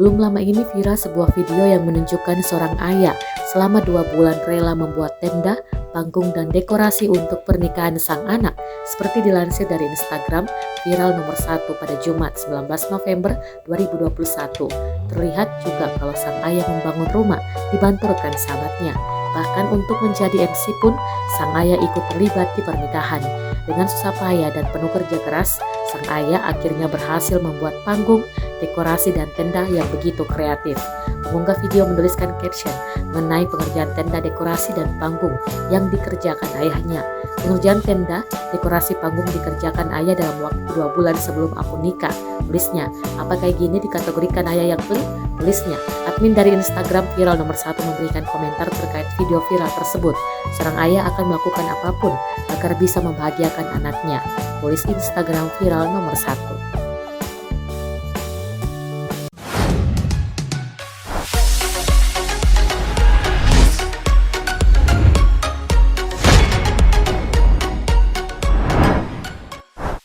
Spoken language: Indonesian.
Belum lama ini viral sebuah video yang menunjukkan seorang ayah selama 2 bulan rela membuat tenda, panggung, dan dekorasi untuk pernikahan sang anak. Seperti dilansir dari Instagram, viral nomor 1 pada Jumat 19 November 2021. Terlihat juga kalau sang ayah membangun rumah dibantu rekan sahabatnya. Bahkan untuk menjadi MC pun, sang ayah ikut terlibat di pernikahan. Dengan susah payah dan penuh kerja keras, sang ayah akhirnya berhasil membuat panggung, dekorasi, dan tenda yang begitu kreatif. Pengunggah video menuliskan caption mengenai pengerjaan tenda, dekorasi, dan panggung yang dikerjakan ayahnya. Pengerjaan tenda, dekorasi, panggung dikerjakan ayah dalam waktu 2 bulan sebelum aku nikah. Tulisnya, apa kayak gini dikategorikan ayah yang pelit? Tulisnya, admin dari Instagram viral nomor 1 memberikan komentar terkait video viral tersebut. Seorang ayah akan melakukan apapun agar bisa membahagiakan anaknya. Tulis Instagram viral nomor 1.